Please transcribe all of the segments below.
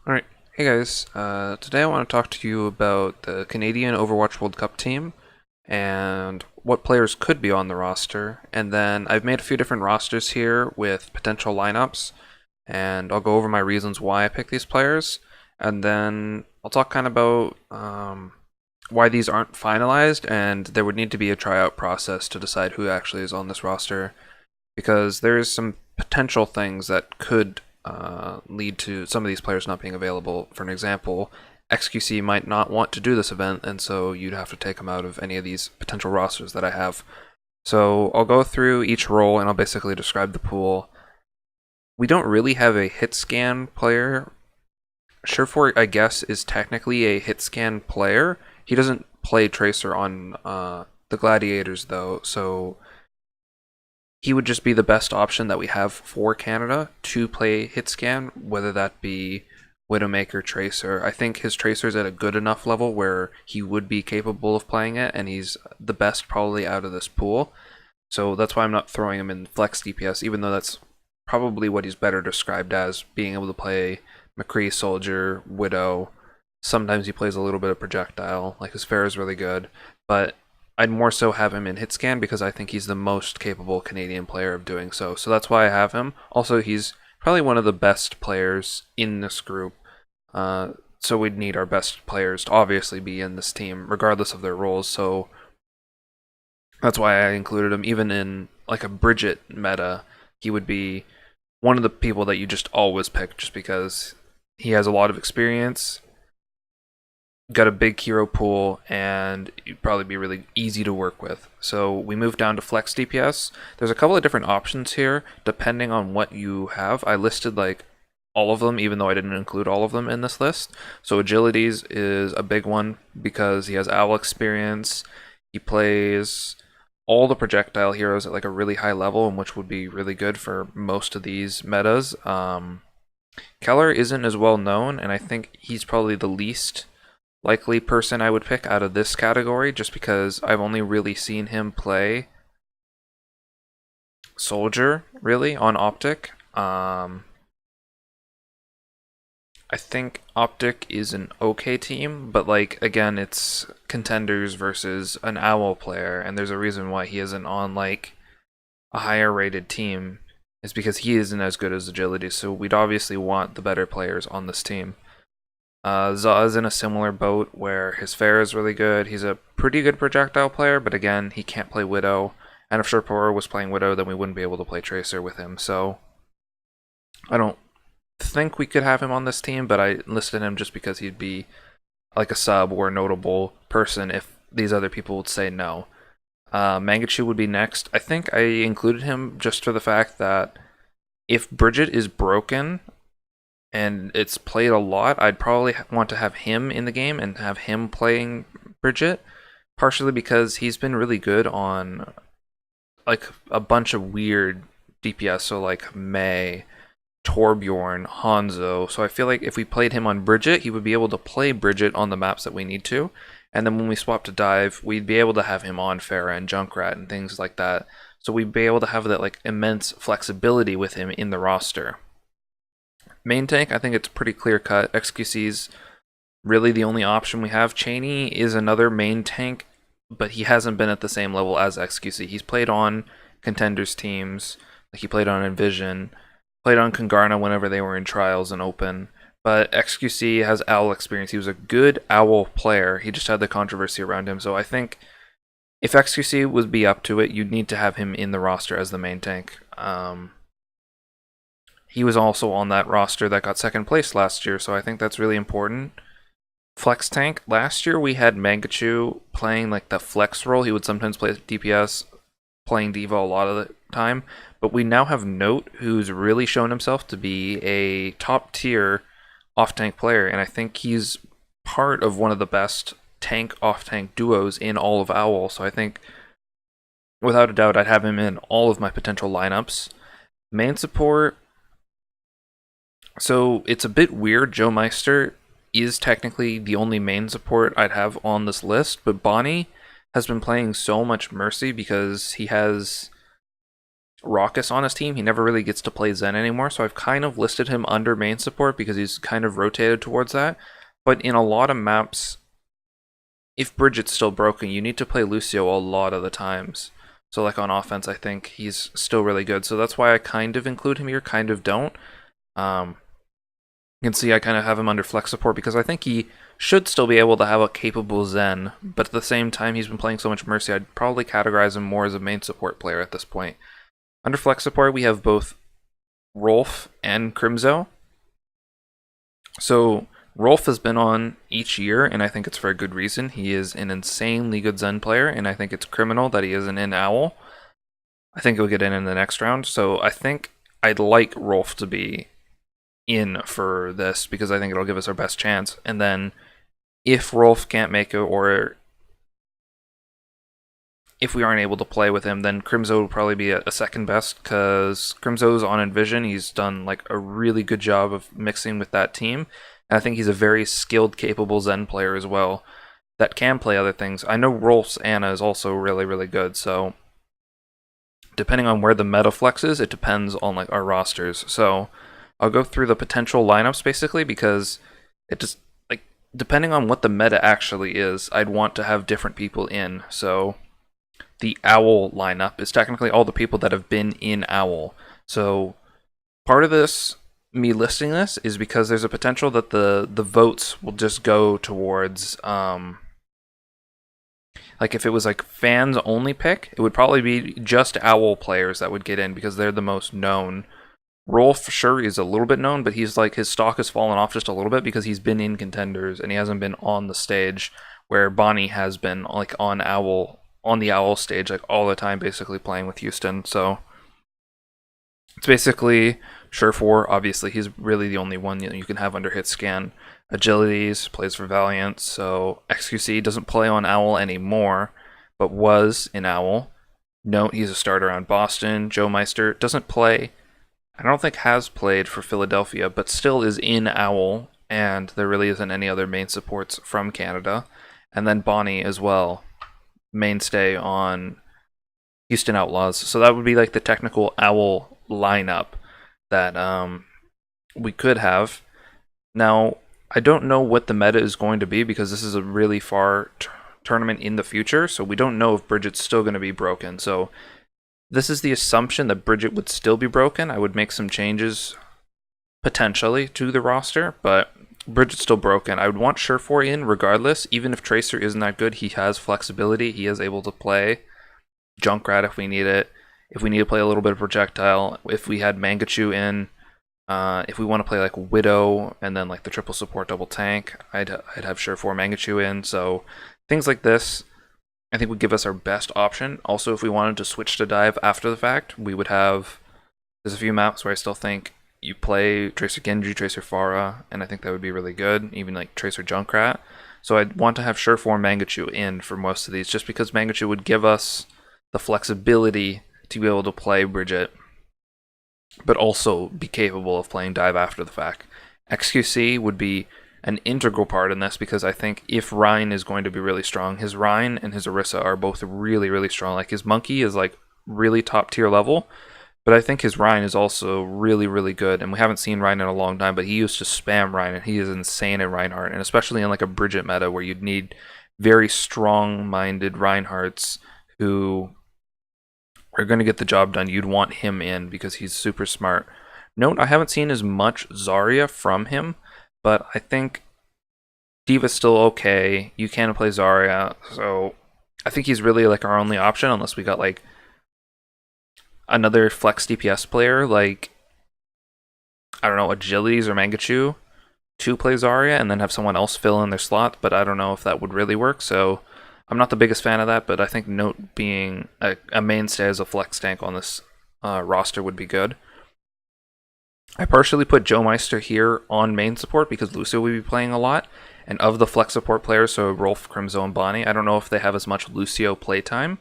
Alright, hey guys, today I want to talk to you about the Canadian Overwatch World Cup team and what players could be on the roster. And then I've made a few different rosters here with potential lineups, and I'll go over my reasons why I picked these players. And then I'll talk kind of about why these aren't finalized, and there would need to be a tryout process to decide who actually is on this roster because there's some potential things that could lead to some of these players not being available. For an example, XQC might not want to do this event, and so you'd have to take them out of any of these potential rosters that I have. So I'll go through each role and I'll basically describe the pool. We don't really have a hit scan player. Surefour, I guess, is technically a hit scan player. He doesn't play Tracer on the Gladiators, though, so he would just be the best option that we have for Canada to play hit scan, whether that be Widowmaker, Tracer. I think his Tracer's at a good enough level where he would be capable of playing it, and he's the best probably out of this pool. So that's why I'm not throwing him in flex DPS, even though that's probably what he's better described as, being able to play McCree, Soldier, Widow. Sometimes he plays a little bit of projectile, like his fair is really good, but I'd more so have him in hit scan because I think he's the most capable Canadian player of doing so. So that's why I have him. Also, he's probably one of the best players in this group. So we'd need our best players to obviously be in this team, regardless of their roles. So that's why I included him. Even in like a Bridget meta, he would be one of the people that you just always pick just because he has a lot of experience, got a big hero pool, and you'd probably be really easy to work with. So we move down to flex DPS. There's a couple of different options here depending on what you have. I listed like all of them, even though I didn't include all of them in this list. So Agilities is a big one because he has owl experience. He plays all the projectile heroes at like a really high level, and which would be really good for most of these metas. Keller isn't as well known, and I think he's probably the least likely person I would pick out of this category, just because I've only really seen him play Soldier, really, on Optic. I think Optic is an okay team, but like again, it's contenders versus an Owl player, and there's a reason why he isn't on like a higher rated team. Is because he isn't as good as Agility, so we'd obviously want the better players on this team. Za's in a similar boat where his fair is really good. He's a pretty good projectile player, but again, he can't play Widow. And if Sherpor was playing Widow, then we wouldn't be able to play Tracer with him. So I don't think we could have him on this team, but I listed him just because he'd be like a sub or a notable person if these other people would say no. Mangachu would be next. I think I included him just for the fact that if Bridget is broken and it's played a lot, I'd probably want to have him in the game and have him playing Bridget, partially because he's been really good on like a bunch of weird DPS, so like May, Torbjorn, Hanzo. So I feel like if we played him on Bridget, he would be able to play Bridget on the maps that we need to. And then when we swap to Dive, we'd be able to have him on Pharah and Junkrat and things like that. So we'd be able to have that like immense flexibility with him in the roster. Main tank, I think it's pretty clear cut. XQC's really the only option we have. Cheney is another main tank, but he hasn't been at the same level as XQC. He's played on contenders teams, like he played on Envision, played on Kongarna whenever they were in trials and open. But XQC has Owl experience. He was a good Owl player. He just had the controversy around him. So I think if XQC would be up to it, you'd need to have him in the roster as the main tank. He was also on that roster that got second place last year, so I think that's really important. Flex tank. Last year we had Mangachu playing like the flex role. He would sometimes play DPS, playing Diva a lot of the time. But we now have Note, who's really shown himself to be a top tier off-tank player, and I think he's part of one of the best tank off-tank duos in all of OWL. So I think, without a doubt, I'd have him in all of my potential lineups. Main support. So it's a bit weird. Joe Meister is technically the only main support I'd have on this list, but Bonnie has been playing so much Mercy because he has Raucous on his team. He never really gets to play Zen anymore, so I've kind of listed him under main support because he's kind of rotated towards that. But in a lot of maps, if Bridget's still broken, you need to play Lucio a lot of the times. So like on offense, I think he's still really good. So that's why I kind of include him here, kind of don't. You can see I kind of have him under flex support because I think he should still be able to have a capable Zen, but at the same time he's been playing so much Mercy, I'd probably categorize him more as a main support player at this point. Under flex support, we have both Rolf and Crimzo. So Rolf has been on each year, and I think it's for a good reason. He is an insanely good Zen player, and I think it's criminal that he isn't in Owl. I think he'll get in the next round, so I think I'd like Rolf to be in for this because I think it'll give us our best chance. And then if Rolf can't make it, or if we aren't able to play with him, then Crimzo will probably be a second best because Crimzo's on Envision. He's done like a really good job of mixing with that team. And I think he's a very skilled, capable Zen player as well that can play other things. I know Rolf's Ana is also really, really good. So depending on where the meta flex is, it depends on like our rosters. So I'll go through the potential lineups basically because it just like depending on what the meta actually is, I'd want to have different people in. So the Owl lineup is technically all the people that have been in Owl. So part of this, me listing this, is because there's a potential that the votes will just go towards like if it was like fans only pick, it would probably be just Owl players that would get in because they're the most known. Rolf sure is a little bit known, but he's like his stock has fallen off just a little bit because he's been in contenders and he hasn't been on the stage where Bonnie has been like on the Owl stage like all the time, basically playing with Houston. So it's basically Surefour. Obviously, he's really the only one you can have under hit scan. Agilities plays for Valiant, so XQC doesn't play on Owl anymore, but was in Owl. Note he's a starter on Boston. Joe Meister doesn't play. I don't think has played for Philadelphia, but still is in Owl, and there really isn't any other main supports from Canada. And then Bonnie as well, mainstay on Houston Outlaws. So that would be like the technical Owl lineup that we could have. Now, I don't know what the meta is going to be because this is a really far tournament in the future, so we don't know if Bridget's still going to be broken. So this is the assumption that Bridget would still be broken. I would make some changes potentially to the roster, but Bridget's still broken. I would want Surefour in regardless. Even if Tracer isn't that good, he has flexibility. He is able to play Junkrat if we need it. If we need to play a little bit of Projectile. If we had Mangachu in. If we want to play like Widow and then like the triple support double tank, I'd have Surefour Mangachu in. So things like this I think would give us our best option. Also, if we wanted to switch to dive after the fact, we would have... There's a few maps where I still think you play Tracer Genji, Tracer Pharah, and I think that would be really good, even like Tracer Junkrat. So I'd want to have Surefour Mangachu in for most of these, just because Mangachu would give us the flexibility to be able to play Bridget, but also be capable of playing dive after the fact. XQC would be an integral part in this because I think if Rhine is going to be really strong, his Rhine and his Orisa are both really, really strong. Like his Monkey is like really top tier level, but I think his Rhine is also really, really good. And we haven't seen Rhine in a long time, but he used to spam Rhine and he is insane in Reinhardt. And especially in like a Bridget meta where you'd need very strong-minded Reinhardts who are going to get the job done, you'd want him in because he's super smart. Note, I haven't seen as much Zarya from him, but I think D.Va's still okay. You can play Zarya, so I think he's really like our only option unless we got like another flex DPS player like, I don't know, Agilities or Mangachu to play Zarya and then have someone else fill in their slot, but I don't know if that would really work, so I'm not the biggest fan of that, but I think Note being a mainstay as a flex tank on this roster would be good. I partially put Joe Meister here on main support because Lucio will be playing a lot, and of the flex support players, so Rolf, Crimzo, and Bonnie, I don't know if they have as much Lucio playtime,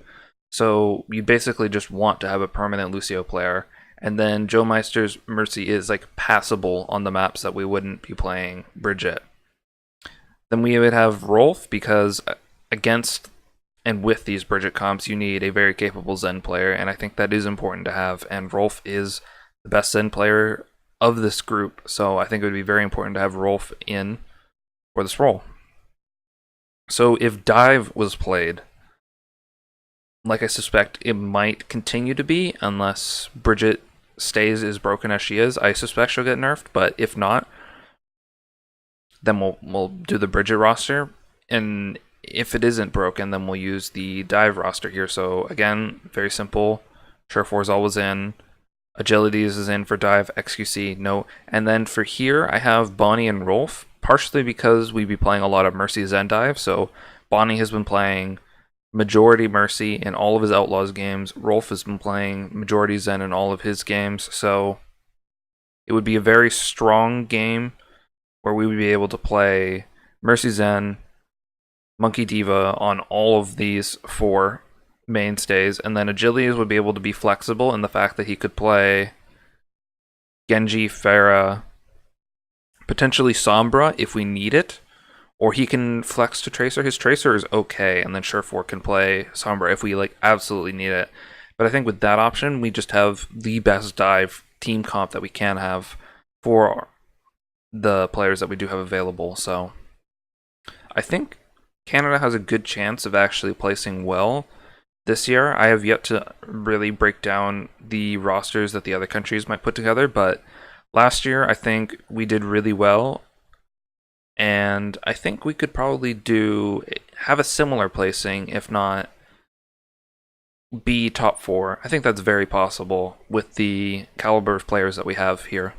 so you basically just want to have a permanent Lucio player, and then Joe Meister's Mercy is like passable on the maps that we wouldn't be playing Bridget. Then we would have Rolf because against And with these Bridget comps, you need a very capable Zen player, and I think that is important to have. And Rolf is the best Zen player of this group, so I think it would be very important to have Rolf in for this role. So if Dive was played, like I suspect it might continue to be, unless Bridget stays as broken as she is, I suspect she'll get nerfed, but if not, then we'll do the Bridget roster, and if it isn't broken, then we'll use the Dive roster here. So again, very simple. Surefour is always in. Agilities is in for Dive. XQC, no. And then for here, I have Bonnie and Rolf, partially because we'd be playing a lot of Mercy Zen Dive. So Bonnie has been playing majority Mercy in all of his Outlaws games. Rolf has been playing majority Zen in all of his games. So it would be a very strong game where we would be able to play Mercy Zen, Monkey Diva on all of these 4 mainstays, and then Agilities would be able to be flexible in the fact that he could play Genji, Pharah, potentially Sombra if we need it, or he can flex to Tracer. His Tracer is okay, and then Surefour can play Sombra if we absolutely need it. But I think with that option, we just have the best dive team comp that we can have for the players that we do have available. So I think Canada has a good chance of actually placing well this year. I have yet to really break down the rosters that the other countries might put together, but last year I think we did really well, and I think we could probably have a similar placing, if not be top 4. I think that's very possible with the caliber of players that we have here.